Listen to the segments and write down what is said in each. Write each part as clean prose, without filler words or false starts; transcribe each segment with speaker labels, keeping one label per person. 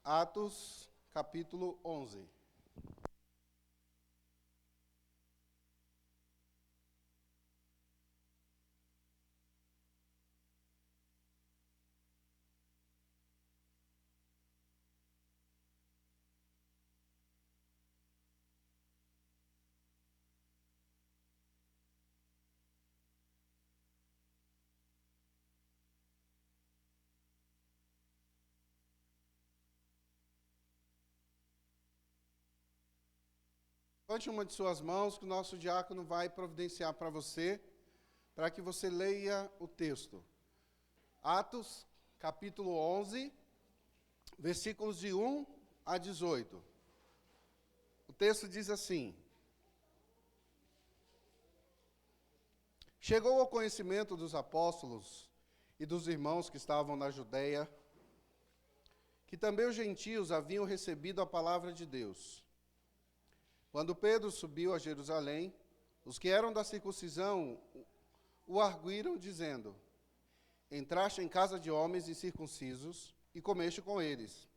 Speaker 1: Atos, capítulo 11. Levante uma de suas mãos que o nosso diácono vai providenciar para você, para que você leia o texto. Atos, capítulo 11, versículos de 1 a 18. O texto diz assim: Chegou ao conhecimento dos apóstolos e dos irmãos que estavam na Judéia, que também os gentios haviam recebido a palavra de Deus. Quando Pedro subiu a Jerusalém, os que eram da circuncisão o arguíram, dizendo: Entraste em casa de homens incircuncisos e comeste com eles.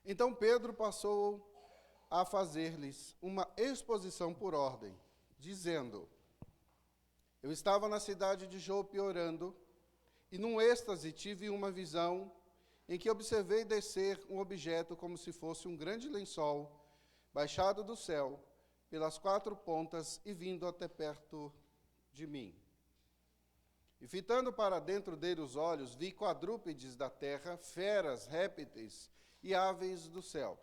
Speaker 1: Então Pedro passou a fazer-lhes uma exposição por ordem, dizendo: Eu estava na cidade de Jope orando, e num êxtase tive uma visão em que observei descer um objeto como se fosse um grande lençol, baixado do céu, pelas quatro pontas e vindo até perto de mim. E fitando para dentro dele os olhos, vi quadrúpedes da terra, feras, répteis e aves do céu.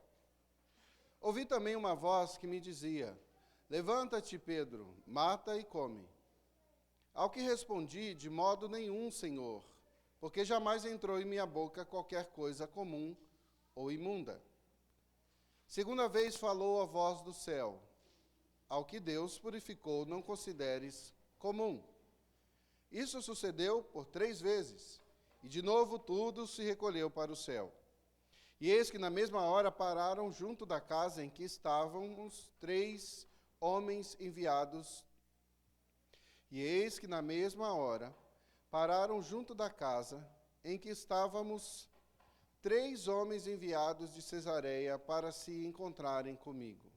Speaker 1: Ouvi também uma voz que me dizia: Levanta-te, Pedro, mata e come. Ao que respondi: De modo nenhum, Senhor, porque jamais entrou em minha boca qualquer coisa comum ou imunda. Segunda vez falou a voz do céu: Ao que Deus purificou, não consideres comum. Isso sucedeu por 3 vezes, e de novo tudo se recolheu para o céu. E eis que na mesma hora pararam junto da casa em que estavam os 3 homens enviados. E eis que na mesma hora pararam junto da casa em que estávamos 3 homens enviados de Cesareia para se encontrarem comigo.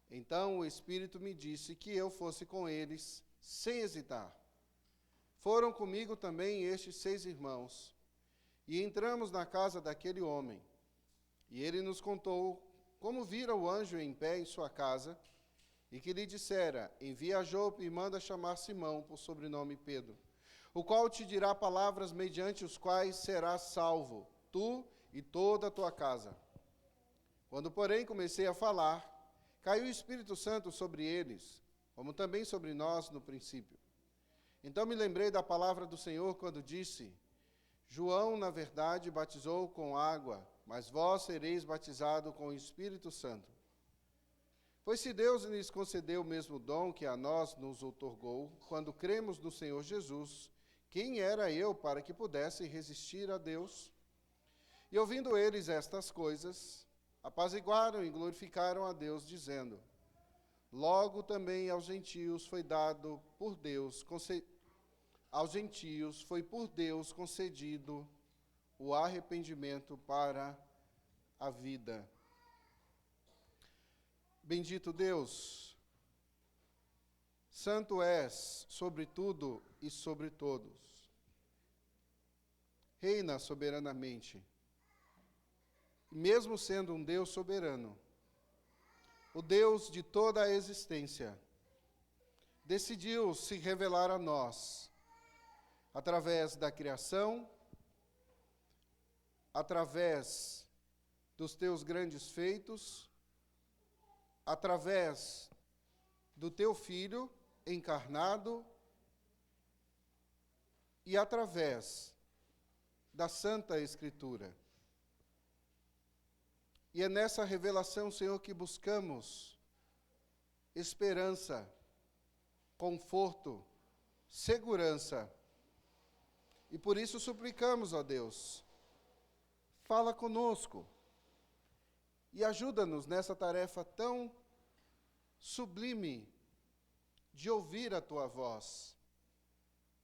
Speaker 1: Então o Espírito me disse que eu fosse com eles, sem hesitar. Foram comigo também estes 6 irmãos, e entramos na casa daquele homem. E ele nos contou como vira o anjo em pé em sua casa, e que lhe dissera: Envia a Jope e manda chamar Simão, por sobrenome Pedro, o qual te dirá palavras mediante os quais serás salvo, tu e toda a tua casa. Quando, porém, comecei a falar, caiu o Espírito Santo sobre eles, como também sobre nós no princípio. Então me lembrei da palavra do Senhor quando disse: João, na verdade, batizou com água, mas vós sereis batizados com o Espírito Santo. Pois se Deus lhes concedeu o mesmo dom que a nós nos outorgou, quando cremos no Senhor Jesus, quem era eu para que pudesse resistir a Deus? E ouvindo eles estas coisas, apaziguaram e glorificaram a Deus, dizendo: Logo também aos gentios foi por Deus concedido o arrependimento para a vida. Bendito Deus, santo és sobre tudo e sobre todos. Reina soberanamente. Mesmo sendo um Deus soberano, o Deus de toda a existência, decidiu se revelar a nós, através da criação, através dos teus grandes feitos, através do teu Filho encarnado e através da Santa Escritura. E é nessa revelação, Senhor, que buscamos esperança, conforto, segurança. E por isso suplicamos, ó Deus, fala conosco e ajuda-nos nessa tarefa tão sublime de ouvir a Tua voz.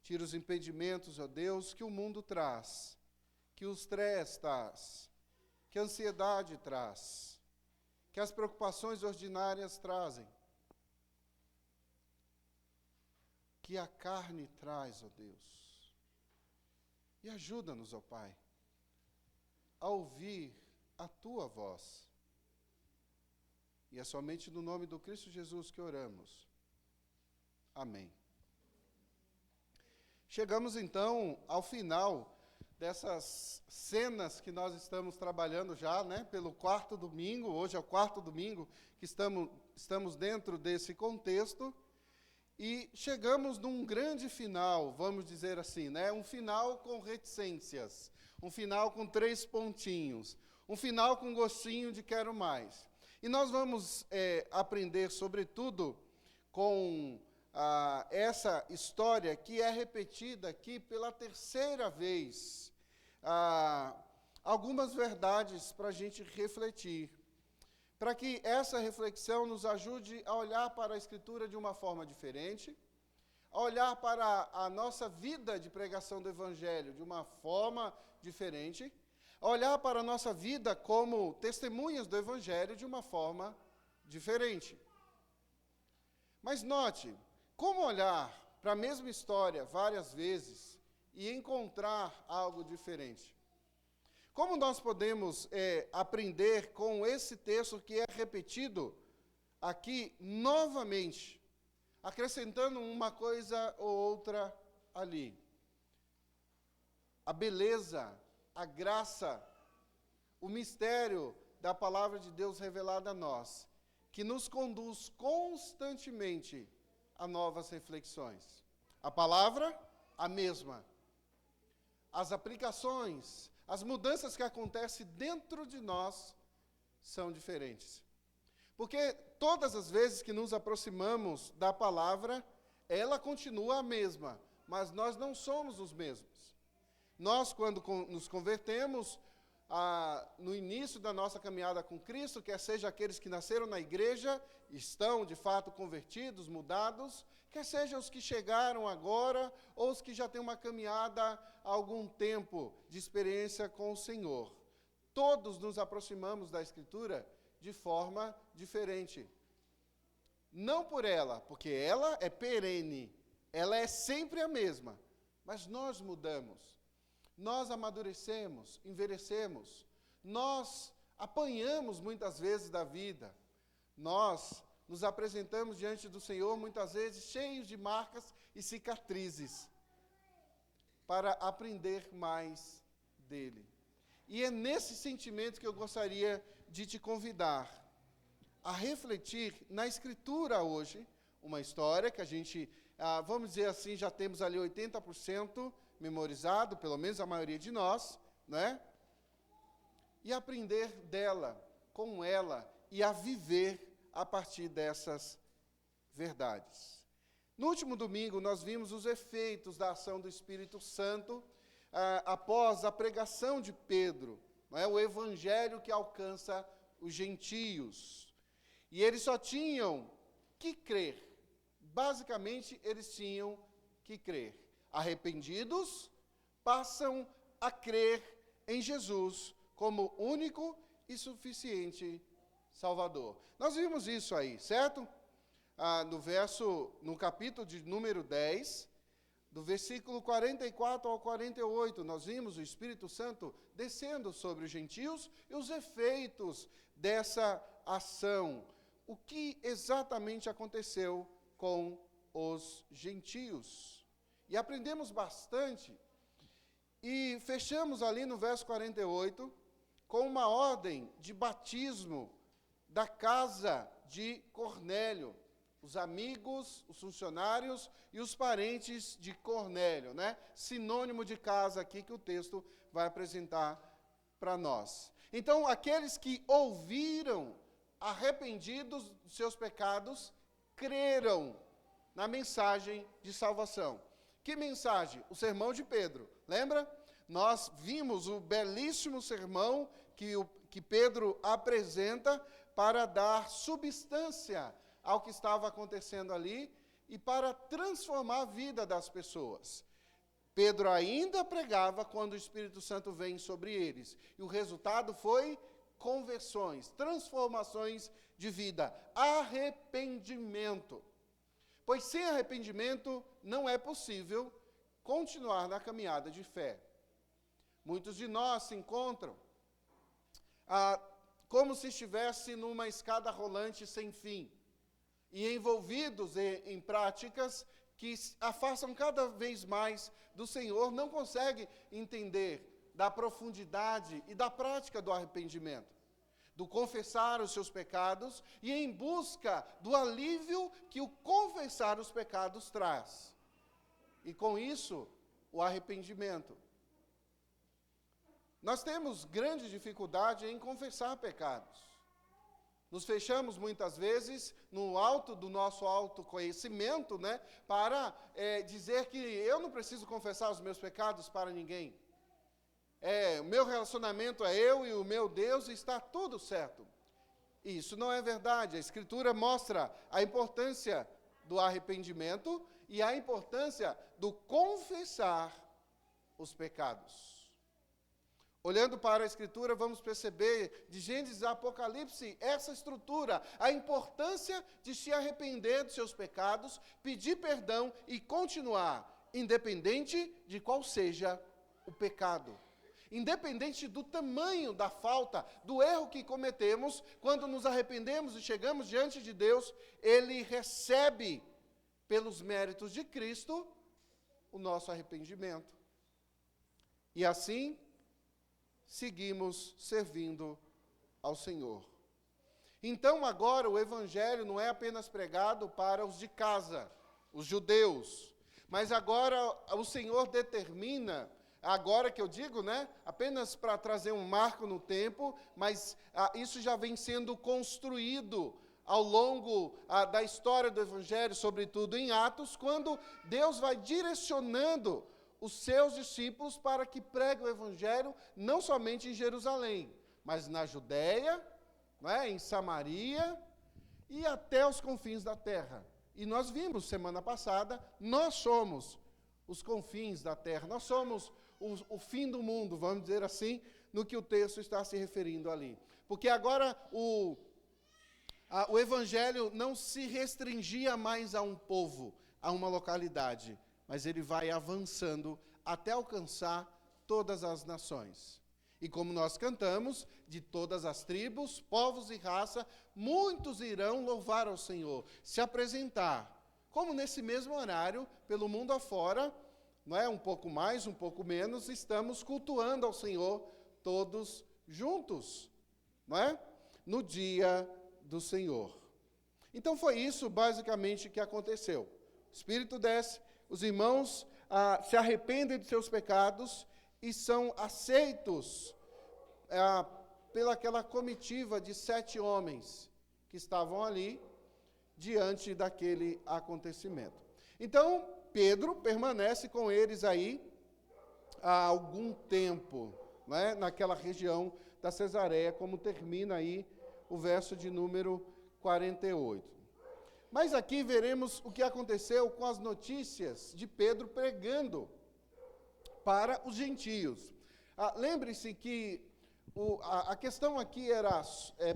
Speaker 1: Tira os impedimentos, ó Deus, que o mundo traz, que o estresse traz, que a ansiedade traz, que as preocupações ordinárias trazem, que a carne traz, ó Deus. E ajuda-nos, ó Pai, a ouvir a Tua voz. E é somente no nome do Cristo Jesus que oramos. Amém. Chegamos então ao final dessas cenas que nós estamos trabalhando já, né, pelo quarto domingo. Hoje é o quarto domingo que estamos dentro desse contexto. E chegamos num grande final, vamos dizer assim, né, um final com reticências, um final com 3 pontinhos, um final com gostinho de quero mais. E nós vamos aprender, sobretudo, com essa história que é repetida aqui pela 3ª vez. Algumas verdades para a gente refletir, para que essa reflexão nos ajude a olhar para a Escritura de uma forma diferente, a olhar para a nossa vida de pregação do Evangelho de uma forma diferente, a olhar para a nossa vida como testemunhas do Evangelho de uma forma diferente. Mas note, como olhar para a mesma história várias vezes e encontrar algo diferente? Como nós podemos aprender com esse texto que é repetido aqui novamente, acrescentando uma coisa ou outra ali? A beleza, a graça, o mistério da palavra de Deus revelada a nós, que nos conduz constantemente a novas reflexões. A palavra, a mesma. As aplicações, as mudanças que acontecem dentro de nós são diferentes. Porque todas as vezes que nos aproximamos da palavra, ela continua a mesma, mas nós não somos os mesmos. Nós, quando nos convertemos, no início da nossa caminhada com Cristo, quer seja aqueles que nasceram na igreja, estão de fato convertidos, mudados, quer seja os que chegaram agora, ou os que já têm uma caminhada há algum tempo de experiência com o Senhor. Todos nos aproximamos da Escritura de forma diferente. Não por ela, porque ela é perene, ela é sempre a mesma, mas nós mudamos. Nós amadurecemos, envelhecemos, nós apanhamos muitas vezes da vida, nós nos apresentamos diante do Senhor muitas vezes cheios de marcas e cicatrizes, para aprender mais dele. E é nesse sentimento que eu gostaria de te convidar a refletir na Escritura hoje, uma história que a gente, vamos dizer assim, já temos ali 80%, memorizado, pelo menos a maioria de nós, né? E aprender dela, com ela, e a viver a partir dessas verdades. No último domingo, nós vimos os efeitos da ação do Espírito Santo após a pregação de Pedro, não é? O evangelho que alcança os gentios. E eles só tinham que crer. Basicamente, eles tinham que crer. Arrependidos, passam a crer em Jesus como único e suficiente Salvador. Nós vimos isso aí, certo? No capítulo de número 10, do versículo 44 ao 48, nós vimos o Espírito Santo descendo sobre os gentios e os efeitos dessa ação. O que exatamente aconteceu com os gentios? E aprendemos bastante, e fechamos ali no verso 48, com uma ordem de batismo da casa de Cornélio, os amigos, os funcionários e os parentes de Cornélio, né? Sinônimo de casa aqui que o texto vai apresentar para nós. Então, aqueles que ouviram, arrependidos dos seus pecados, creram na mensagem de salvação. Que mensagem? O sermão de Pedro, lembra? Nós vimos o belíssimo sermão que Pedro apresenta para dar substância ao que estava acontecendo ali e para transformar a vida das pessoas. Pedro ainda pregava quando o Espírito Santo vem sobre eles. E o resultado foi conversões, transformações de vida, arrependimento. Pois sem arrependimento não é possível continuar na caminhada de fé. Muitos de nós se encontram como se estivesse numa escada rolante sem fim, e envolvidos em práticas que afastam cada vez mais do Senhor, não conseguem entender da profundidade e da prática do arrependimento, do confessar os seus pecados e em busca do alívio que o confessar os pecados traz. E com isso, o arrependimento. Nós temos grande dificuldade em confessar pecados. Nos fechamos muitas vezes no alto do nosso autoconhecimento, né, para dizer que eu não preciso confessar os meus pecados para ninguém. O meu relacionamento é eu e o meu Deus e está tudo certo. Isso não é verdade. A Escritura mostra a importância do arrependimento e a importância do confessar os pecados. Olhando para a Escritura, vamos perceber, de Gênesis a Apocalipse, essa estrutura, a importância de se arrepender dos seus pecados, pedir perdão e continuar, independente de qual seja o pecado. Independente do tamanho da falta, do erro que cometemos, quando nos arrependemos e chegamos diante de Deus, Ele recebe, pelos méritos de Cristo, o nosso arrependimento. E assim, seguimos servindo ao Senhor. Então, agora, o Evangelho não é apenas pregado para os de casa, os judeus, mas agora o Senhor determina, agora que eu digo, né, apenas para trazer um marco no tempo, mas isso já vem sendo construído ao longo da história do Evangelho, sobretudo em Atos, quando Deus vai direcionando os seus discípulos para que preguem o Evangelho, não somente em Jerusalém, mas na Judéia, em Samaria e até os confins da terra. E nós vimos semana passada, nós somos os confins da terra, nós somos o fim do mundo, vamos dizer assim, no que o texto está se referindo ali. Porque agora o Evangelho não se restringia mais a um povo, a uma localidade, mas ele vai avançando até alcançar todas as nações. E como nós cantamos, de todas as tribos, povos e raça, muitos irão louvar ao Senhor, se apresentar, como nesse mesmo horário, pelo mundo afora, um pouco mais, um pouco menos, estamos cultuando ao Senhor todos juntos, no dia do Senhor. Então foi isso basicamente que aconteceu. O Espírito desce, os irmãos se arrependem de seus pecados e são aceitos pelaquela comitiva de 7 homens que estavam ali diante daquele acontecimento. Então, Pedro permanece com eles aí há algum tempo, naquela região da Cesareia, como termina aí o verso de número 48. Mas aqui veremos o que aconteceu com as notícias de Pedro pregando para os gentios. Lembre-se que a questão aqui era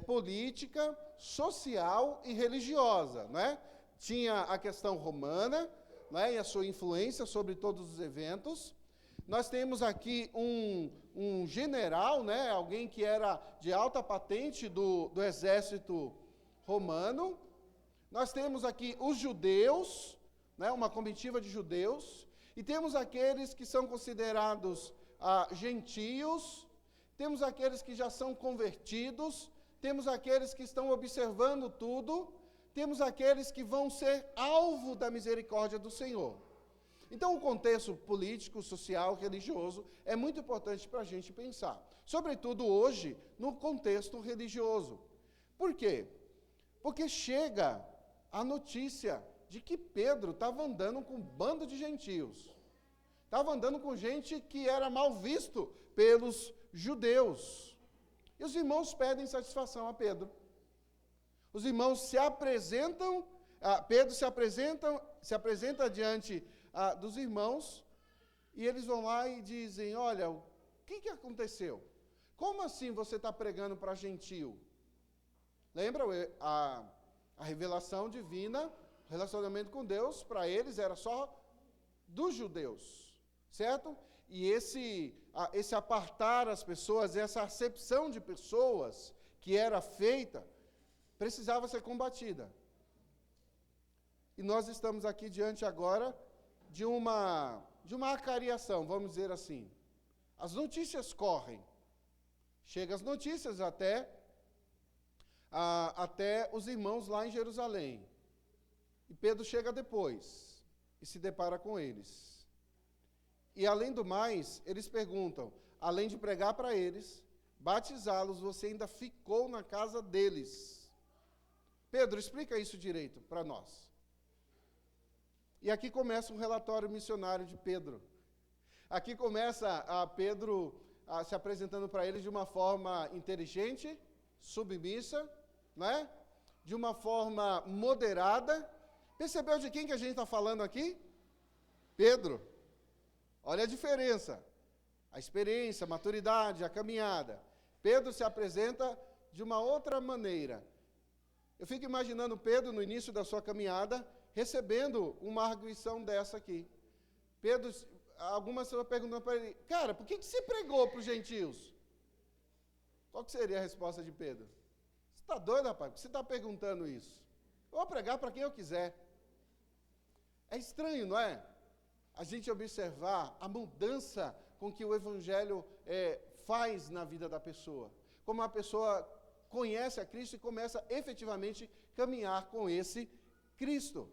Speaker 1: política, social e religiosa, Tinha a questão romana, e a sua influência sobre todos os eventos. Nós temos aqui um general, alguém que era de alta patente do exército romano. Nós temos aqui os judeus, uma comitiva de judeus, e temos aqueles que são considerados gentios, temos aqueles que já são convertidos, temos aqueles que estão observando tudo, temos aqueles que vão ser alvo da misericórdia do Senhor. Então, o contexto político, social, religioso é muito importante para a gente pensar, sobretudo hoje, no contexto religioso. Por quê? Porque chega a notícia de que Pedro estava andando com um bando de gentios, estava andando com gente que era mal visto pelos judeus. E os irmãos pedem satisfação a Pedro. Os irmãos se apresentam, Pedro se apresenta diante dos irmãos, e eles vão lá e dizem: olha, o que aconteceu? Como assim você está pregando para gentio? Lembra a revelação divina, o relacionamento com Deus, para eles era só dos judeus, certo? E esse apartar as pessoas, essa acepção de pessoas que era feita, precisava ser combatida. E nós estamos aqui diante agora de uma acariação, vamos dizer assim. As notícias correm. Chegam as notícias até os irmãos lá em Jerusalém. E Pedro chega depois e se depara com eles. E, além do mais, eles perguntam, além de pregar para eles, batizá-los, você ainda ficou na casa deles. Pedro, explica isso direito para nós. E aqui começa um relatório missionário de Pedro. Aqui começa Pedro se apresentando para eles de uma forma inteligente, submissa, né? De uma forma moderada. Percebeu de quem que a gente está falando aqui? Pedro. Olha a diferença. A experiência, a maturidade, a caminhada. Pedro se apresenta de uma outra maneira. Eu fico imaginando Pedro, no início da sua caminhada, recebendo uma arguição dessa aqui. Pedro, algumas pessoas perguntando para ele, cara, por que você pregou para os gentios? Qual que seria a resposta de Pedro? Você está doido, rapaz? Por que você está perguntando isso? Eu vou pregar para quem eu quiser. É estranho, não é? A gente observar a mudança com que o Evangelho faz na vida da pessoa. Como a pessoa conhece a Cristo e começa efetivamente a caminhar com esse Cristo.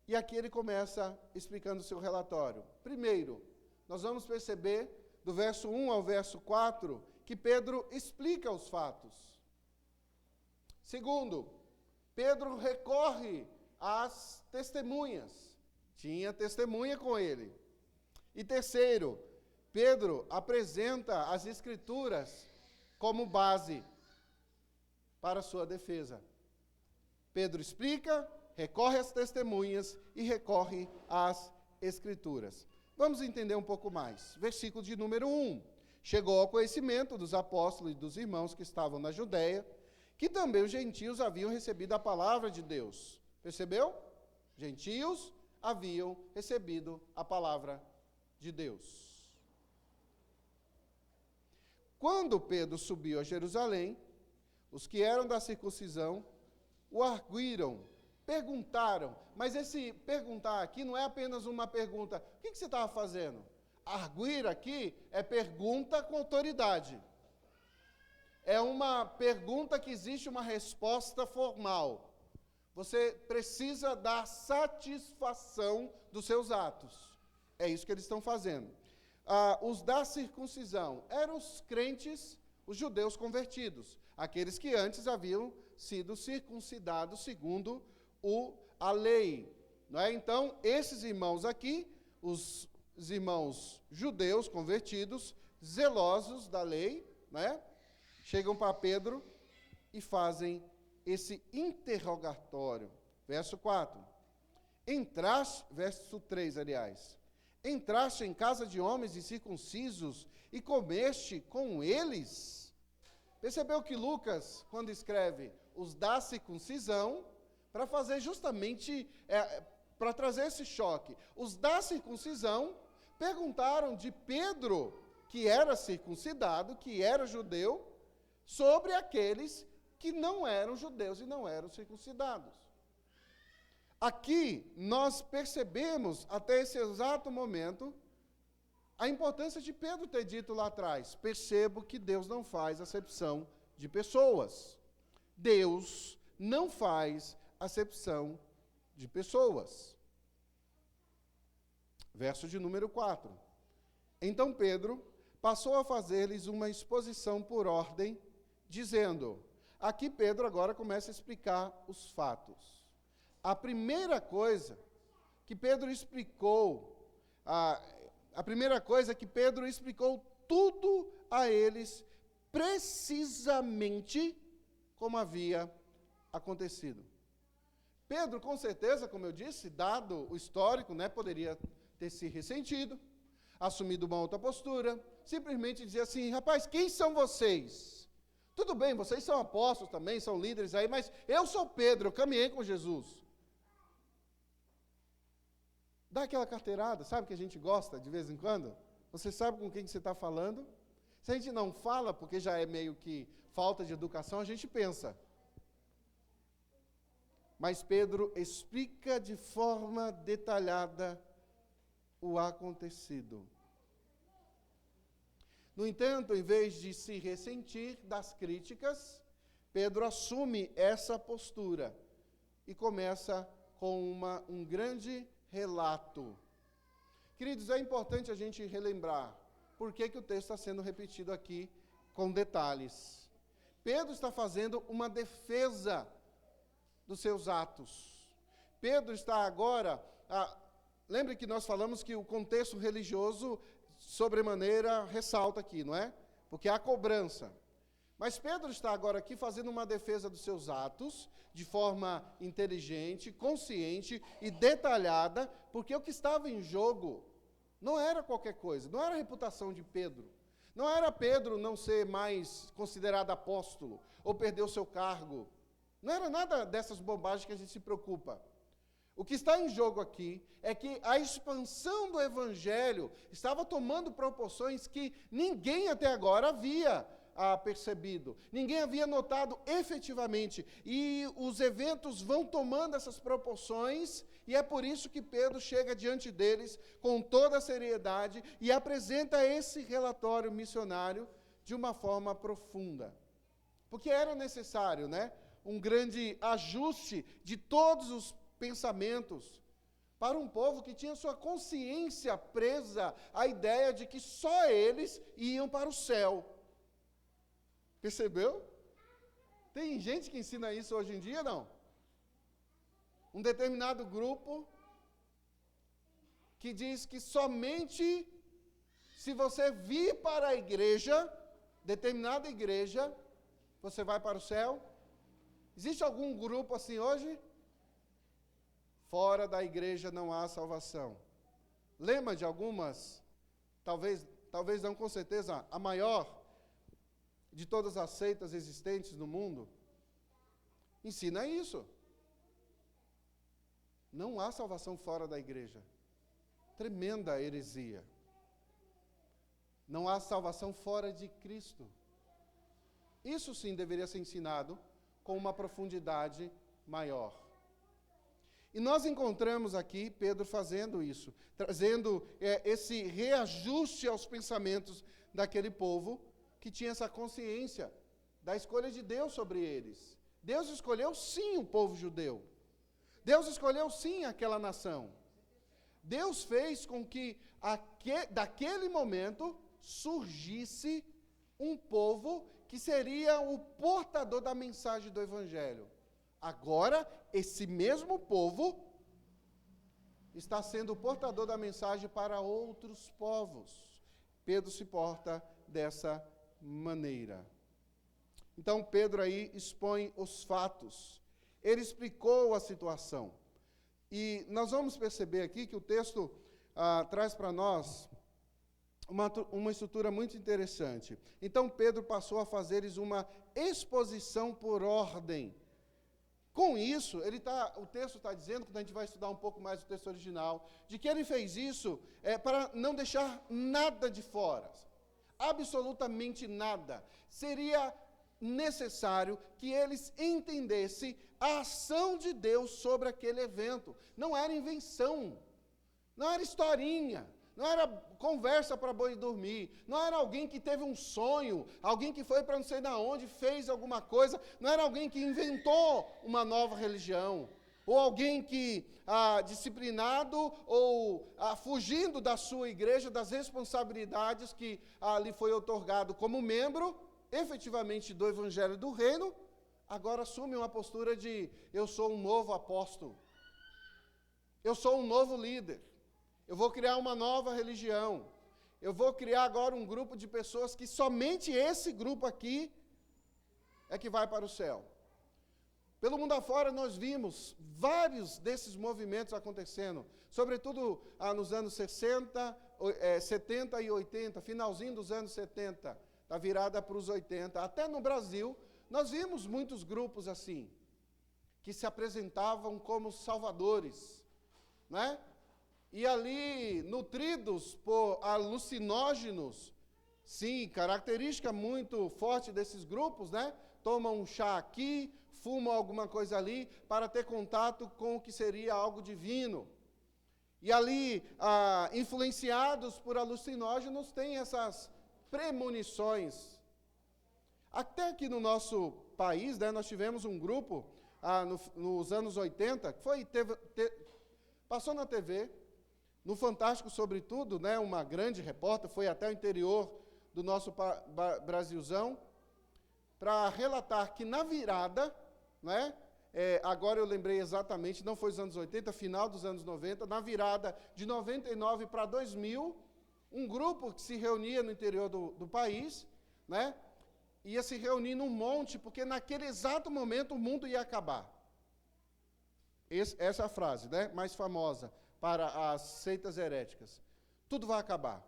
Speaker 1: E aqui ele começa explicando o seu relatório. Primeiro, nós vamos perceber, do verso 1 ao verso 4, que Pedro explica os fatos. Segundo, Pedro recorre às testemunhas. Tinha testemunha com ele. E terceiro, Pedro apresenta as Escrituras como base para a sua defesa. Pedro explica, recorre às testemunhas e recorre às Escrituras. Vamos entender um pouco mais. Versículo de número 1. Chegou ao conhecimento dos apóstolos e dos irmãos que estavam na Judéia, que também os gentios haviam recebido a palavra de Deus. Percebeu? Gentios haviam recebido a palavra de Deus. Quando Pedro subiu a Jerusalém, os que eram da circuncisão o arguíram, perguntaram, mas esse perguntar aqui não é apenas uma pergunta, o que você estava fazendo? Arguir aqui é pergunta com autoridade. É uma pergunta que existe uma resposta formal. Você precisa dar satisfação dos seus atos. É isso que eles estão fazendo. Os da circuncisão eram os crentes, os judeus convertidos, aqueles que antes haviam sido circuncidados segundo a lei. Não é? Então, esses irmãos aqui, os irmãos judeus convertidos, zelosos da lei, né? Chegam para Pedro e fazem esse interrogatório. Verso 4. Verso 3, aliás. Entraste em casa de homens incircuncisos e comeste com eles? Percebeu que Lucas, quando escreve os da circuncisão, para fazer justamente, para trazer esse choque, os da circuncisão perguntaram de Pedro, que era circuncidado, que era judeu, sobre aqueles que não eram judeus e não eram circuncidados. Aqui nós percebemos, até esse exato momento, a importância de Pedro ter dito lá atrás, percebo que Deus não faz acepção de pessoas. Deus não faz acepção de pessoas. Verso de número 4. Então Pedro passou a fazer-lhes uma exposição por ordem, dizendo, aqui Pedro agora começa a explicar os fatos. A primeira coisa que Pedro explicou, a primeira coisa é que Pedro explicou tudo a eles, precisamente como havia acontecido. Pedro, com certeza, como eu disse, dado o histórico, poderia ter se ressentido. assumido uma outra postura, simplesmente dizer assim, rapaz, quem são vocês? Tudo bem, vocês são apóstolos também, são líderes aí, mas eu sou Pedro, eu caminhei com Jesus. Dá aquela carteirada, sabe que a gente gosta de vez em quando? Você sabe com quem você está falando? Se a gente não fala, porque já é meio que falta de educação, a gente pensa. Mas Pedro explica de forma detalhada o acontecido. No entanto, em vez de se ressentir das críticas, Pedro assume essa postura e começa com um grande relato. Queridos, é importante a gente relembrar por que o texto está sendo repetido aqui com detalhes. Pedro está fazendo uma defesa dos seus atos. Pedro está agora... lembre que nós falamos que o contexto religioso, sobremaneira, ressalta aqui, não é? Porque há cobrança. Mas Pedro está agora aqui fazendo uma defesa dos seus atos, de forma inteligente, consciente e detalhada, porque o que estava em jogo não era qualquer coisa, não era a reputação de Pedro. Não era Pedro não ser mais considerado apóstolo, ou perder o seu cargo. Não era nada dessas bobagens que a gente se preocupa. O que está em jogo aqui é que a expansão do Evangelho estava tomando proporções que ninguém até agora havia percebido. Ninguém havia notado efetivamente. E os eventos vão tomando essas proporções, e é por isso que Pedro chega diante deles com toda a seriedade e apresenta esse relatório missionário de uma forma profunda. Porque era necessário, né, um grande ajuste de todos os pensamentos para um povo que tinha sua consciência presa à ideia de que só eles iam para o céu. Percebeu? Tem gente que ensina isso hoje em dia, não? Um determinado grupo que diz que somente se você vir para a igreja, determinada igreja, você vai para o céu. Existe algum grupo assim hoje? Fora da igreja não há salvação. Lembra de algumas, talvez não com certeza, a maior de todas as seitas existentes no mundo? Ensina isso. Não há salvação fora da igreja. Tremenda heresia. Não há salvação fora de Cristo. Isso sim deveria ser ensinado com uma profundidade maior. E nós encontramos aqui Pedro fazendo isso, trazendo esse reajuste aos pensamentos daquele povo que tinha essa consciência da escolha de Deus sobre eles. Deus escolheu sim o povo judeu. Deus escolheu sim aquela nação. Deus fez com que daquele momento surgisse um povo que seria o portador da mensagem do Evangelho. Agora, esse mesmo povo está sendo o portador da mensagem para outros povos. Pedro se porta dessa maneira. Então, Pedro aí expõe os fatos. Ele explicou a situação. E nós vamos perceber aqui que o texto traz para nós uma estrutura muito interessante. Então, Pedro passou a fazer-lhes uma exposição por ordem. Com isso, o texto está dizendo, quando a gente vai estudar um pouco mais o texto original, de que ele fez isso para não deixar nada de fora. Absolutamente nada. Seria necessário que eles entendessem a ação de Deus sobre aquele evento. Não era invenção, não era historinha, não era conversa para boi dormir, não era alguém que teve um sonho, alguém que foi para não sei de onde, fez alguma coisa, não era alguém que inventou uma nova religião, ou alguém que, disciplinado ou fugindo da sua igreja, das responsabilidades que lhe foi otorgado como membro, efetivamente, do Evangelho do Reino, agora assume uma postura de, eu sou um novo apóstolo, eu sou um novo líder, eu vou criar uma nova religião, eu vou criar agora um grupo de pessoas que somente esse grupo aqui é que vai para o céu. Pelo mundo afora, nós vimos vários desses movimentos acontecendo, sobretudo nos anos 60, 70 e 80, finalzinho dos anos 70, da virada para os 80. Até no Brasil, nós vimos muitos grupos assim, que se apresentavam como salvadores, né? E ali, nutridos por alucinógenos, sim, característica muito forte desses grupos, né? Tomam um chá aqui, fumam alguma coisa ali, para ter contato com o que seria algo divino. E ali, influenciados por alucinógenos, têm essas premonições. Até aqui no nosso país, né, nós tivemos um grupo, nos anos 80, que passou na TV, no Fantástico, sobretudo, né, uma grande repórter, foi até o interior do nosso Brasilzão, para relatar que na virada, né, agora eu lembrei exatamente, não foi os anos 80, final dos anos 90, na virada de 99 para 2000, um grupo que se reunia no interior do país, né, ia se reunir num monte, porque naquele exato momento o mundo ia acabar. Essa é a frase, né, mais famosa para as seitas heréticas. Tudo vai acabar.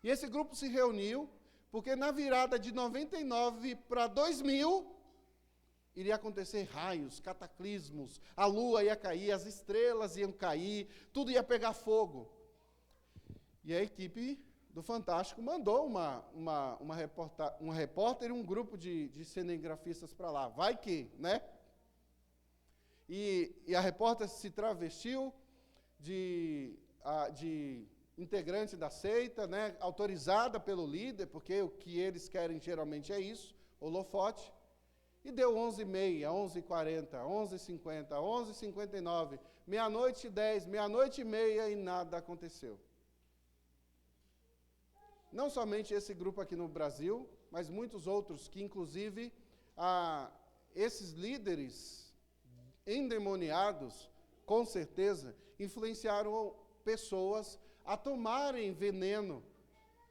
Speaker 1: E esse grupo se reuniu, porque na virada de 99 para 2000, iria acontecer raios, cataclismos, a lua ia cair, as estrelas iam cair, tudo ia pegar fogo. E a equipe do Fantástico mandou um repórter e um grupo de cinegrafistas para lá. Vai que, né? E a repórter se travestiu de integrante da seita, né, autorizada pelo líder, porque o que eles querem geralmente é isso, holofote, e deu 11h30, 11h40, 11h50, 11h59, meia-noite e 10, meia-noite e meia, e nada aconteceu. Não somente esse grupo aqui no Brasil, mas muitos outros, que inclusive esses líderes endemoniados, com certeza, influenciaram pessoas a tomarem veneno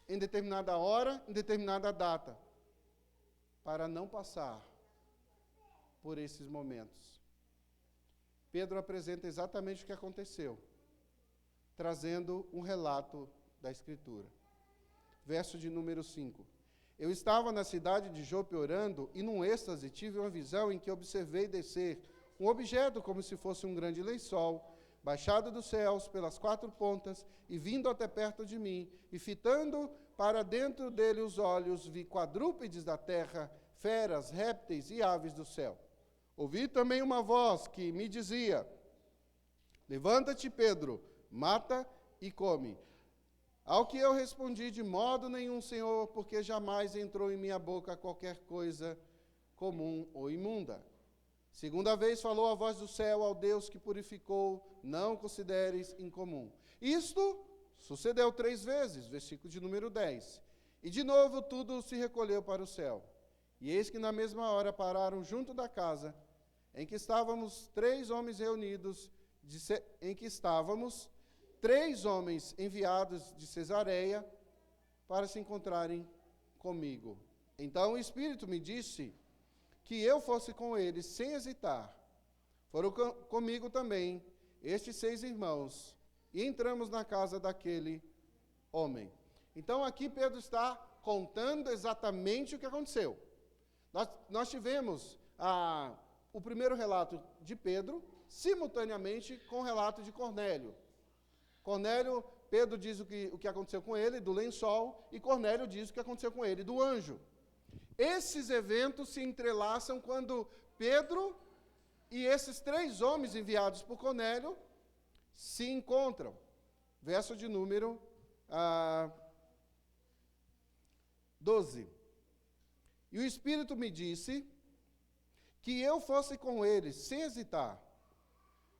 Speaker 1: em determinada hora, em determinada data, para não passar por esses momentos. Pedro apresenta exatamente o que aconteceu, trazendo um relato da Escritura. Verso de número 5. Eu estava na cidade de Jope orando, e num êxtase tive uma visão em que observei descer um objeto como se fosse um grande lençol, baixado dos céus pelas 4 pontas, e vindo até perto de mim, e fitando para dentro dele os olhos, vi quadrúpedes da terra, feras, répteis e aves do céu. Ouvi também uma voz que me dizia: levanta-te, Pedro, mata e come. Ao que eu respondi: de modo nenhum, Senhor, porque jamais entrou em minha boca qualquer coisa comum ou imunda. Segunda vez falou a voz do céu ao Deus que purificou: não consideres incomum. Isto sucedeu 3 vezes, versículo de número 10. E de novo tudo se recolheu para o céu. E eis que na mesma hora pararam junto da casa em que estávamos 3 homens reunidos, três homens enviados de Cesareia para se encontrarem comigo. Então o Espírito me disse que eu fosse com eles sem hesitar. Foram comigo também estes 6 irmãos, e entramos na casa daquele homem. Então aqui Pedro está contando exatamente o que aconteceu. Nós tivemos o primeiro relato de Pedro, simultaneamente com o relato de Cornélio. Pedro diz o que aconteceu com ele, do lençol, e Cornélio diz o que aconteceu com ele, do anjo. Esses eventos se entrelaçam quando Pedro e esses 3 homens enviados por Cornélio se encontram. Verso de número 12. E o Espírito me disse que eu fosse com eles, sem hesitar.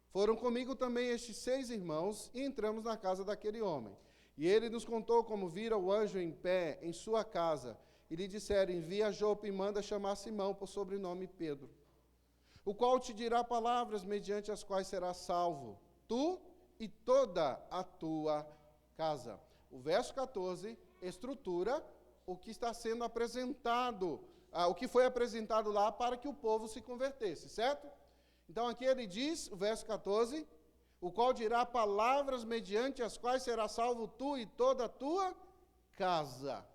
Speaker 1: Foram comigo também estes 6 irmãos, e entramos na casa daquele homem. E ele nos contou como vira o anjo em pé em sua casa, e lhe disseram: envia a Jope e manda chamar Simão, por sobrenome Pedro, o qual te dirá palavras mediante as quais serás salvo, tu e toda a tua casa. O verso 14 estrutura o que está sendo apresentado, o que foi apresentado lá para que o povo se convertesse, certo? Então aqui ele diz, o verso 14, o qual dirá palavras mediante as quais será salvo tu e toda a tua casa.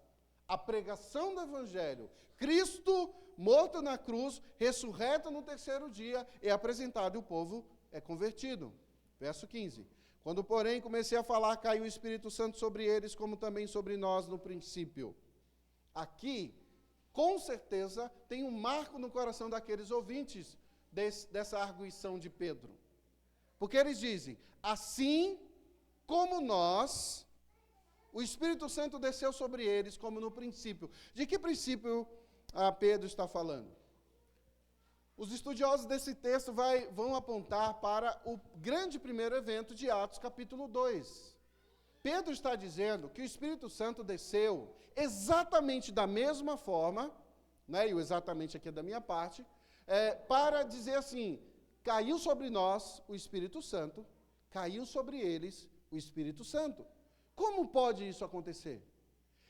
Speaker 1: A pregação do Evangelho. Cristo morto na cruz, ressurreto no terceiro dia, é apresentado e o povo é convertido. Verso 15. Quando, porém, comecei a falar, caiu o Espírito Santo sobre eles, como também sobre nós no princípio. Aqui, com certeza, tem um marco no coração daqueles ouvintes dessa arguição de Pedro. Porque eles dizem, assim como nós, o Espírito Santo desceu sobre eles, como no princípio. De que princípio Pedro está falando? Os estudiosos desse texto vão apontar para o grande primeiro evento de Atos, capítulo 2. Pedro está dizendo que o Espírito Santo desceu exatamente da mesma forma, né, e o exatamente aqui é da minha parte, para dizer assim, caiu sobre nós o Espírito Santo, caiu sobre eles o Espírito Santo. Como pode isso acontecer?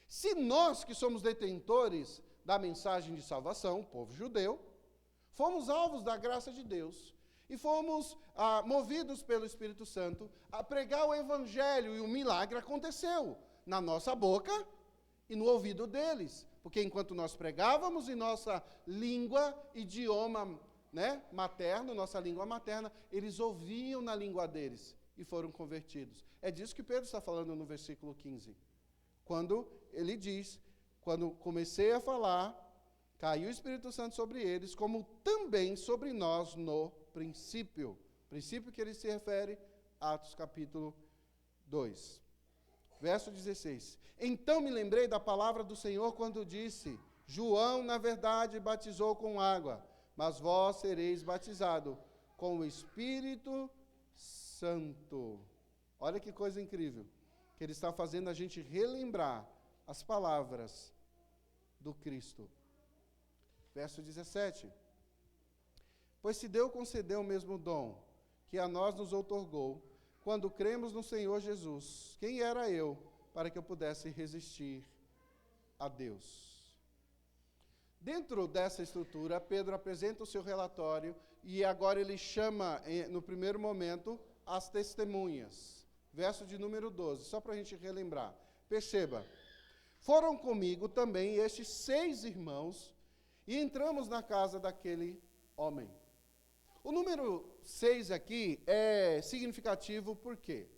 Speaker 1: Se nós que somos detentores da mensagem de salvação, o povo judeu, fomos alvos da graça de Deus e fomos movidos pelo Espírito Santo a pregar o Evangelho, e o milagre aconteceu na nossa boca e no ouvido deles, porque enquanto nós pregávamos em nossa língua, idioma, né, materno, nossa língua materna, eles ouviam na língua deles e foram convertidos. É disso que Pedro está falando no versículo 15, quando ele diz, quando comecei a falar, caiu o Espírito Santo sobre eles, como também sobre nós no princípio. Princípio que ele se refere, Atos capítulo 2. Verso 16. Então me lembrei da palavra do Senhor quando disse, João, na verdade, batizou com água, mas vós sereis batizado com o Espírito Santo. Olha que coisa incrível, que ele está fazendo a gente relembrar as palavras do Cristo. Verso 17. Pois se Deus concedeu o mesmo dom que a nós nos outorgou, quando cremos no Senhor Jesus, quem era eu para que eu pudesse resistir a Deus? Dentro dessa estrutura, Pedro apresenta o seu relatório e agora ele chama, no primeiro momento, as testemunhas. Verso de número 12, só para a gente relembrar. Perceba, foram comigo também estes 6 irmãos e entramos na casa daquele homem. O número 6 aqui é significativo porque,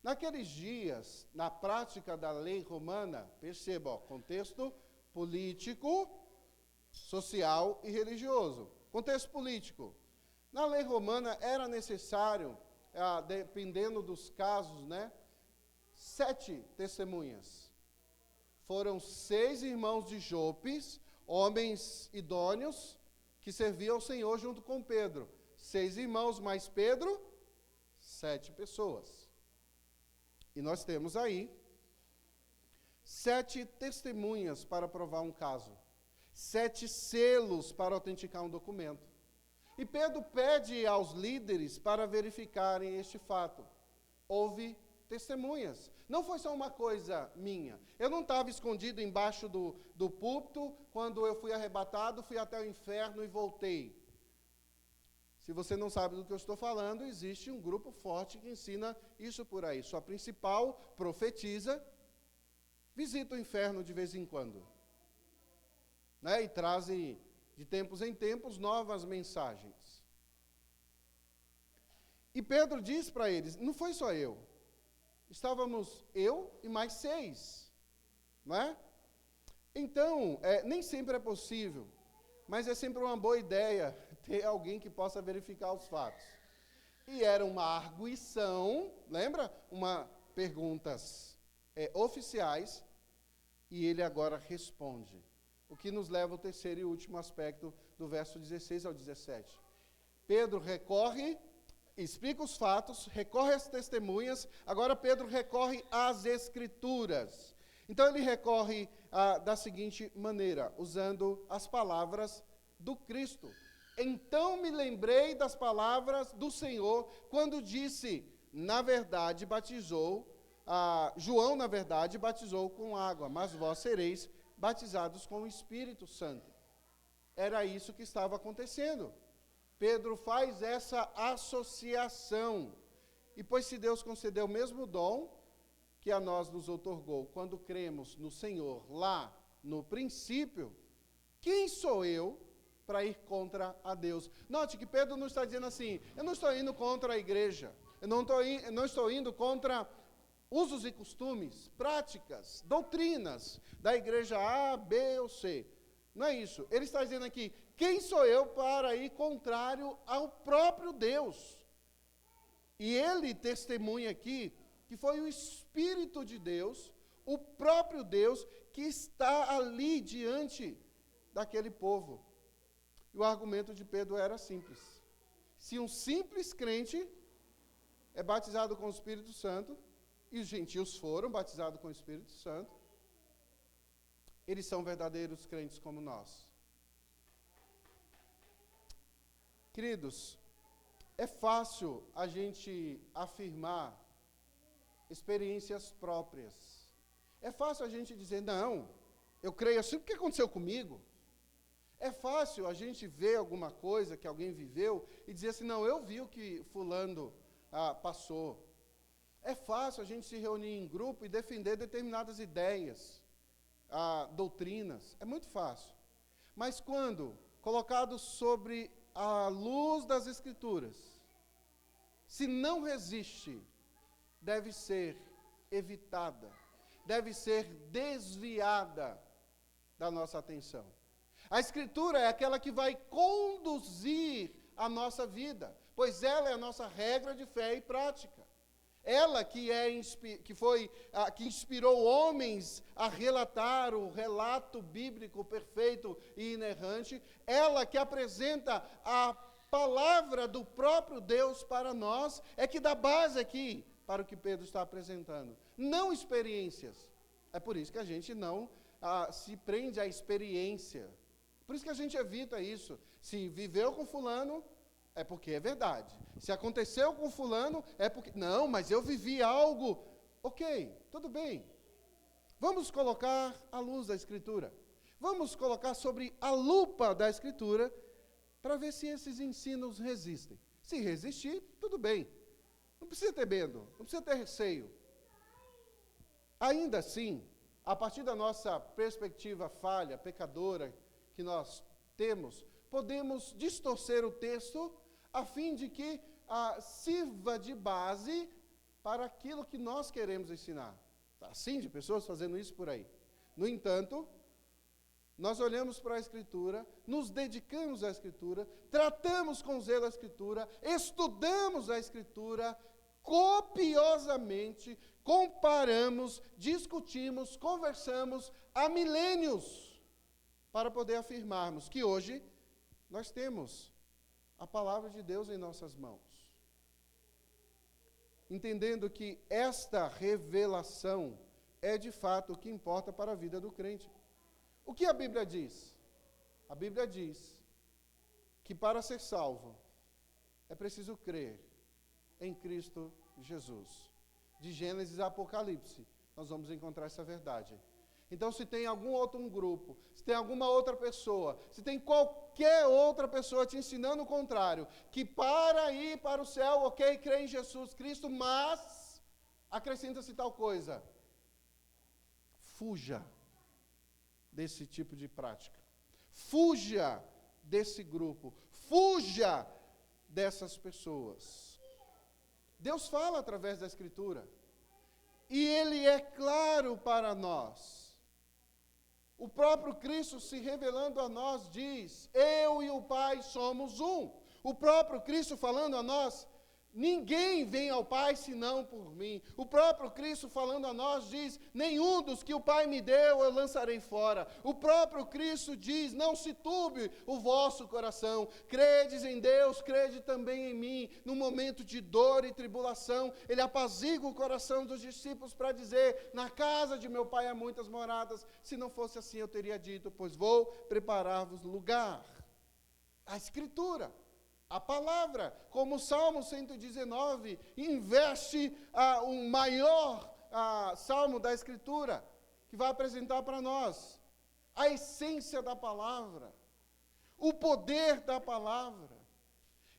Speaker 1: naqueles dias, na prática da lei romana, perceba, contexto político, social e religioso. Contexto político. Na lei romana era necessário, dependendo dos casos, 7 testemunhas. Foram 6 irmãos de Jopes, homens idôneos, que serviam ao Senhor junto com Pedro. 6 irmãos mais Pedro, 7 pessoas. E nós temos aí 7 testemunhas para provar um caso. 7 selos para autenticar um documento. E Pedro pede aos líderes para verificarem este fato. Houve testemunhas. Não foi só uma coisa minha. Eu não estava escondido embaixo do púlpito, quando eu fui arrebatado, fui até o inferno e voltei. Se você não sabe do que eu estou falando, existe um grupo forte que ensina isso por aí. Sua principal profetiza, visita o inferno de vez em quando. E traz, de tempos em tempos, novas mensagens. E Pedro diz para eles, não foi só eu. Estávamos eu e mais 6, não é? Então, nem sempre é possível, mas é sempre uma boa ideia ter alguém que possa verificar os fatos. E era uma arguição, lembra? Perguntas oficiais, e ele agora responde. O que nos leva ao terceiro e último aspecto do verso 16 ao 17. Pedro recorre, explica os fatos, recorre às testemunhas, agora Pedro recorre às Escrituras. Então ele recorre da seguinte maneira, usando as palavras do Cristo. Então me lembrei das palavras do Senhor, quando disse, na verdade batizou, João na verdade batizou com água, mas vós sereis batizados com o Espírito Santo. Era isso que estava acontecendo. Pedro faz essa associação. E pois se Deus concedeu o mesmo dom que a nós nos outorgou quando cremos no Senhor lá no princípio, quem sou eu para ir contra a Deus? Note que Pedro não está dizendo assim, eu não estou indo contra a igreja, eu não estou indo contra usos e costumes, práticas, doutrinas da igreja A, B ou C. Não é isso. Ele está dizendo aqui, quem sou eu para ir contrário ao próprio Deus? E ele testemunha aqui que foi o Espírito de Deus, o próprio Deus, que está ali diante daquele povo. E o argumento de Pedro era simples. Se um simples crente é batizado com o Espírito Santo, e os gentios foram batizados com o Espírito Santo, eles são verdadeiros crentes como nós. Queridos, é fácil a gente afirmar experiências próprias. É fácil a gente dizer, não, eu creio assim porque aconteceu comigo. É fácil a gente ver alguma coisa que alguém viveu e dizer assim, não, eu vi o que fulano passou. É fácil a gente se reunir em grupo e defender determinadas ideias, doutrinas. É muito fácil. Mas quando colocado sobre a luz das Escrituras, se não resiste, deve ser evitada, deve ser desviada da nossa atenção. A Escritura é aquela que vai conduzir a nossa vida, pois ela é a nossa regra de fé e prática. Ela que inspirou homens a relatar o relato bíblico perfeito e inerrante, ela que apresenta a palavra do próprio Deus para nós, é que dá base aqui para o que Pedro está apresentando. Não experiências. É por isso que a gente não se prende à experiência. Por isso que a gente evita isso. Se viveu com fulano, é porque é verdade. Se aconteceu com fulano, é porque... Não, mas eu vivi algo. Ok, tudo bem. Vamos colocar à luz da Escritura. Vamos colocar sobre a lupa da Escritura para ver se esses ensinos resistem. Se resistir, tudo bem. Não precisa ter medo, não precisa ter receio. Ainda assim, a partir da nossa perspectiva falha, pecadora, que nós temos, podemos distorcer o texto a fim de que sirva de base para aquilo que nós queremos ensinar. Assim, de pessoas fazendo isso por aí. No entanto, nós olhamos para a Escritura, nos dedicamos à Escritura, tratamos com zelo a Escritura, estudamos a Escritura copiosamente, comparamos, discutimos, conversamos há milênios para poder afirmarmos que hoje nós temos a palavra de Deus em nossas mãos. Entendendo que esta revelação é de fato o que importa para a vida do crente. O que a Bíblia diz? A Bíblia diz que para ser salvo é preciso crer em Cristo Jesus. De Gênesis a Apocalipse, nós vamos encontrar essa verdade. Então, se tem algum outro grupo, se tem alguma outra pessoa, se tem qualquer outra pessoa te ensinando o contrário, que para ir para o céu, ok, crê em Jesus Cristo, mas acrescenta-se tal coisa. Fuja desse tipo de prática. Fuja desse grupo. Fuja dessas pessoas. Deus fala através da Escritura. E Ele é claro para nós. O próprio Cristo se revelando a nós diz, eu e o Pai somos um. O próprio Cristo falando a nós, ninguém vem ao Pai senão por mim. O próprio Cristo falando a nós diz, nenhum dos que o Pai me deu eu lançarei fora. O próprio Cristo diz, não se turbe o vosso coração. Credes em Deus, crede também em mim. No momento de dor e tribulação, Ele apazigua o coração dos discípulos para dizer, na casa de meu Pai há muitas moradas. Se não fosse assim eu teria dito, pois vou preparar-vos lugar. A Escritura. A palavra, como o Salmo 119, investe um maior salmo da Escritura, que vai apresentar para nós a essência da palavra, o poder da palavra.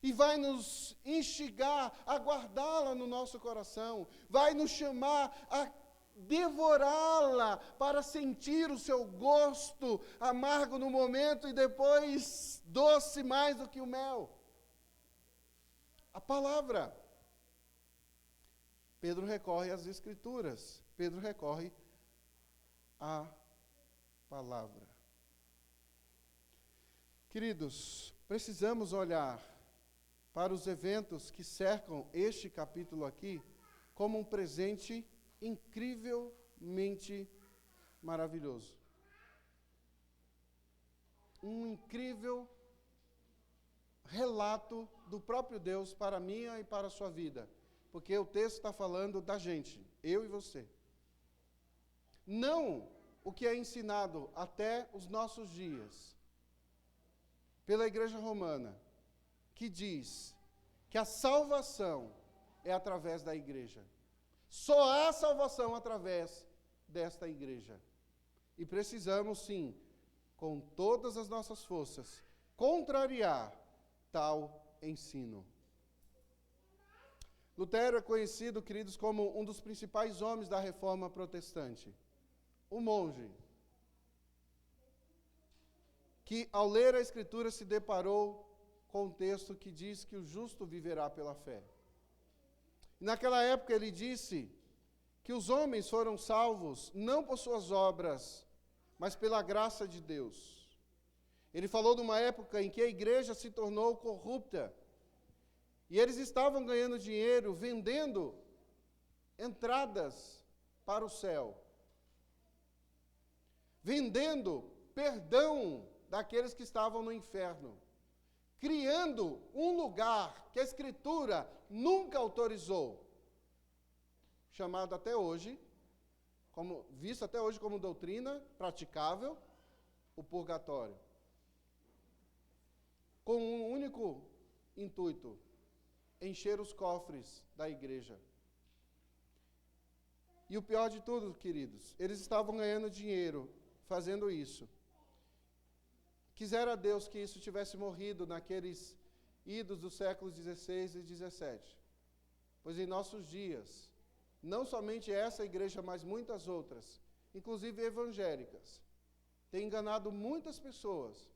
Speaker 1: E vai nos instigar a guardá-la no nosso coração, vai nos chamar a devorá-la para sentir o seu gosto amargo no momento e depois doce mais do que o mel. A palavra. Pedro recorre às Escrituras, Pedro recorre à palavra. Queridos, precisamos olhar para os eventos que cercam este capítulo aqui como um presente incrivelmente maravilhoso. Um incrível relato do próprio Deus para a minha e para a sua vida. Porque o texto está falando da gente, eu e você. Não o que é ensinado até os nossos dias pela Igreja Romana, que diz que a salvação é através da igreja. Só há salvação através desta igreja. E precisamos, sim, com todas as nossas forças, contrariar tal ensino. Lutero é conhecido, queridos, como um dos principais homens da reforma protestante. Um monge que, ao ler a Escritura, se deparou com um texto que diz que o justo viverá pela fé. Naquela época ele disse que os homens foram salvos não por suas obras, mas pela graça de Deus. Ele falou de uma época em que a igreja se tornou corrupta, e eles estavam ganhando dinheiro vendendo entradas para o céu, vendendo perdão daqueles que estavam no inferno, criando um lugar que a Escritura nunca autorizou, chamado até hoje, visto até hoje como doutrina praticável, o purgatório. Com um único intuito: encher os cofres da igreja. E o pior de tudo, queridos, eles estavam ganhando dinheiro fazendo isso. Quisera Deus que isso tivesse morrido naqueles idos dos séculos XVI e XVII. Pois em nossos dias, não somente essa igreja, mas muitas outras, inclusive evangélicas, têm enganado muitas pessoas,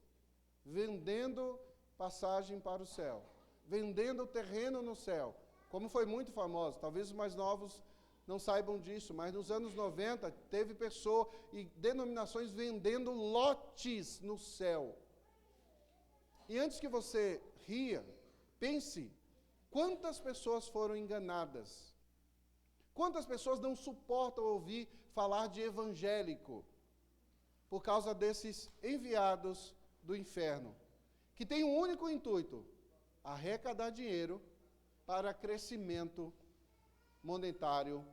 Speaker 1: vendendo passagem para o céu, vendendo terreno no céu, como foi muito famoso. Talvez os mais novos não saibam disso, mas nos anos 90 teve pessoa e denominações vendendo lotes no céu. E antes que você ria, pense quantas pessoas foram enganadas. Quantas pessoas não suportam ouvir falar de evangélico por causa desses enviados do inferno, que tem um único intuito: arrecadar dinheiro para crescimento monetário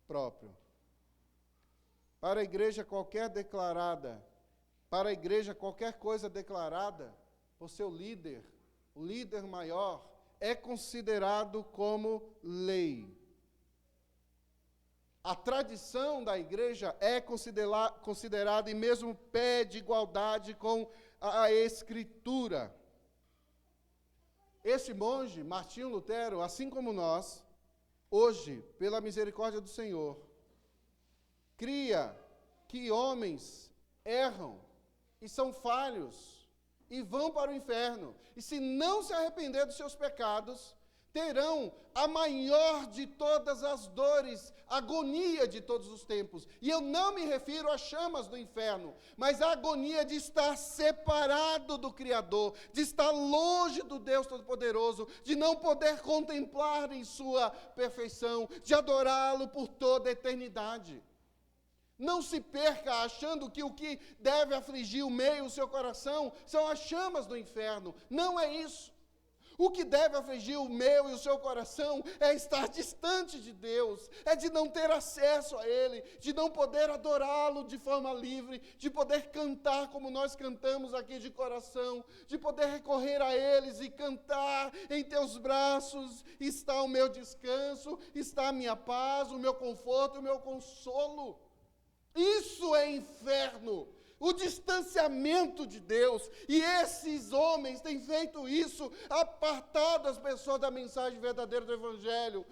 Speaker 1: próprio. Para a igreja qualquer coisa declarada por seu líder, o líder maior, é considerado como lei. A tradição da igreja é considerada em mesmo pé de igualdade com a Escritura. Esse monge, Martinho Lutero, assim como nós, hoje, pela misericórdia do Senhor, cria que homens erram e são falhos e vão para o inferno. E se não se arrepender dos seus pecados, terão a maior de todas as dores, agonia de todos os tempos. E eu não me refiro às chamas do inferno, mas à agonia de estar separado do Criador, de estar longe do Deus Todo-Poderoso, de não poder contemplar em sua perfeição, de adorá-lo por toda a eternidade. Não se perca achando que o que deve afligir o meio, o seu coração, são as chamas do inferno. Não é isso. O que deve afligir o meu e o seu coração é estar distante de Deus, é de não ter acesso a Ele, de não poder adorá-lo de forma livre, de poder cantar como nós cantamos aqui de coração, de poder recorrer a eles e cantar: em teus braços está o meu descanso, está a minha paz, o meu conforto e o meu consolo. Isso é inferno. o distanciamento de Deus. E esses homens têm feito isso, apartado as pessoas da mensagem verdadeira do Evangelho.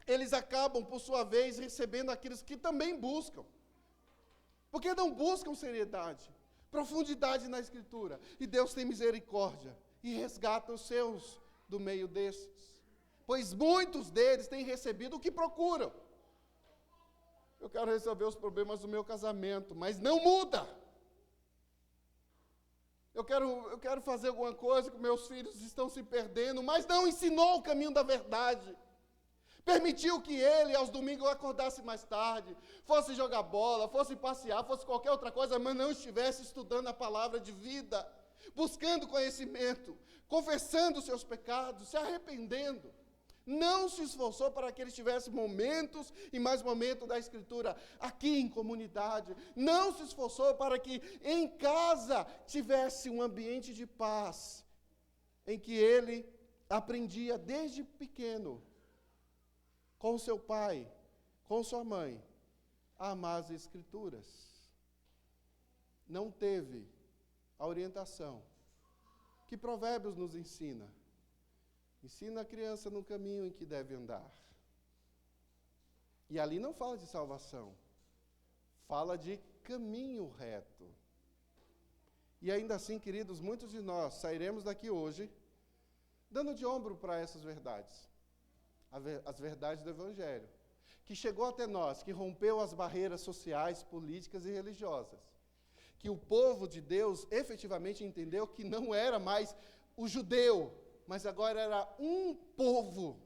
Speaker 1: Eles acabam, por sua vez, recebendo aqueles que também buscam. Porque não buscam seriedade, profundidade na Escritura. E Deus tem misericórdia e resgata os seus do meio desses. Pois muitos deles têm recebido o que procuram. Eu quero resolver os problemas do meu casamento, mas não muda. Eu quero fazer alguma coisa que meus filhos estão se perdendo, mas não ensinou o caminho da verdade. Permitiu que ele, aos domingos, acordasse mais tarde, fosse jogar bola, fosse passear, fosse qualquer outra coisa, mas não estivesse estudando a palavra de vida, buscando conhecimento, confessando seus pecados, se arrependendo. Não se esforçou para que ele tivesse momentos e mais momentos da Escritura aqui em comunidade. Não se esforçou para que em casa tivesse um ambiente de paz, em que ele aprendia desde pequeno, com seu pai, com sua mãe, a amar as Escrituras. Não teve a orientação que Provérbios nos ensina. Ensina a criança no caminho em que deve andar. E ali não fala de salvação, fala de caminho reto. E ainda assim, queridos, muitos de nós sairemos daqui hoje dando de ombro para essas verdades, as verdades do Evangelho, que chegou até nós, que rompeu as barreiras sociais, políticas e religiosas, que o povo de Deus efetivamente entendeu que não era mais o judeu, mas agora era um povo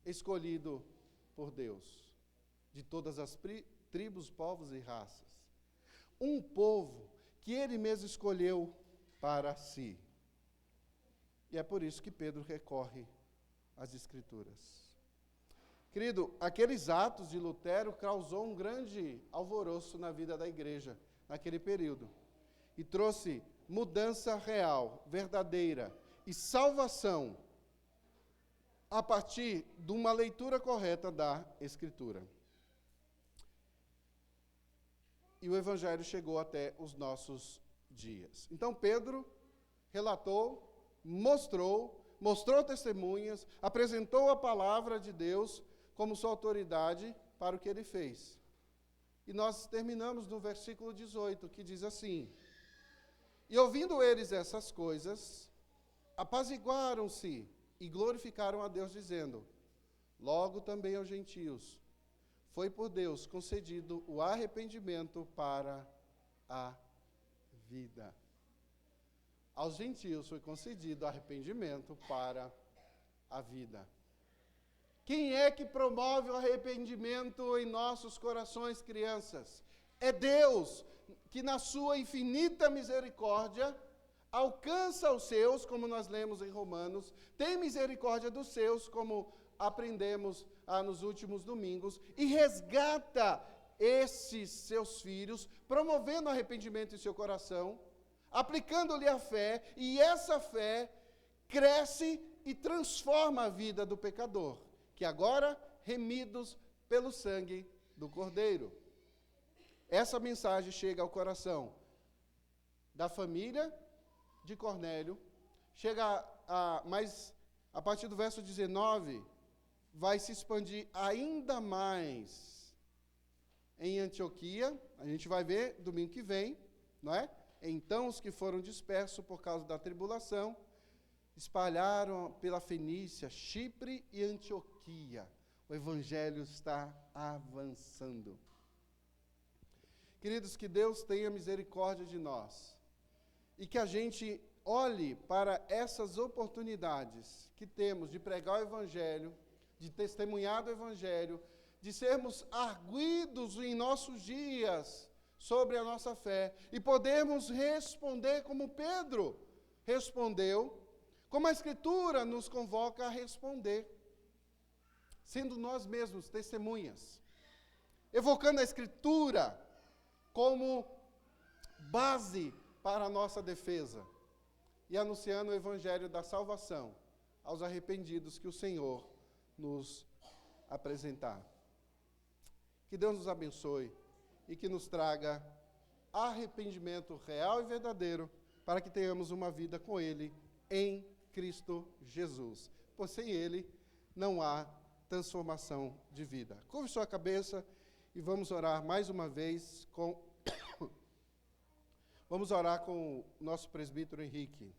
Speaker 1: escolhido por Deus, de todas as tribos, povos e raças. Um povo que ele mesmo escolheu para si. E é por isso que Pedro recorre às Escrituras. Querido, aqueles atos de Lutero causou um grande alvoroço na vida da igreja, naquele período, e trouxe mudança real, verdadeira, e salvação a partir de uma leitura correta da Escritura. E o Evangelho chegou até os nossos dias. Então Pedro relatou, mostrou testemunhas, apresentou a palavra de Deus como sua autoridade para o que ele fez. E nós terminamos no versículo 18, que diz assim: e ouvindo eles essas coisas, apaziguaram-se e glorificaram a Deus, dizendo: logo também aos gentios foi por Deus concedido o arrependimento para a vida. Aos gentios foi concedido arrependimento para a vida. Quem é que promove o arrependimento em nossos corações, crianças? É Deus, que na sua infinita misericórdia alcança os seus, como nós lemos em Romanos, tem misericórdia dos seus, como aprendemos nos últimos domingos, e resgata esses seus filhos, promovendo arrependimento em seu coração, aplicando-lhe a fé, e essa fé cresce e transforma a vida do pecador, que agora remidos pelo sangue do Cordeiro. Essa mensagem chega ao coração da família de Cornélio, mas a partir do verso 19, vai se expandir ainda mais em Antioquia. A gente vai ver domingo que vem, não é? Então os que foram dispersos por causa da tribulação espalharam pela Fenícia, Chipre e Antioquia. O evangelho está avançando. Queridos, que Deus tenha misericórdia de nós e que a gente olhe para essas oportunidades que temos de pregar o evangelho, de testemunhar do evangelho, de sermos arguidos em nossos dias sobre a nossa fé e podermos responder como Pedro respondeu, como a Escritura nos convoca a responder, sendo nós mesmos testemunhas, evocando a Escritura como base para a nossa defesa e anunciando o evangelho da salvação aos arrependidos que o Senhor nos apresentar. Que Deus nos abençoe e que nos traga arrependimento real e verdadeiro para que tenhamos uma vida com Ele em Cristo Jesus. Pois sem Ele não há transformação de vida. Curve sua cabeça e vamos orar mais uma vez com... Vamos orar com o nosso presbítero Henrique.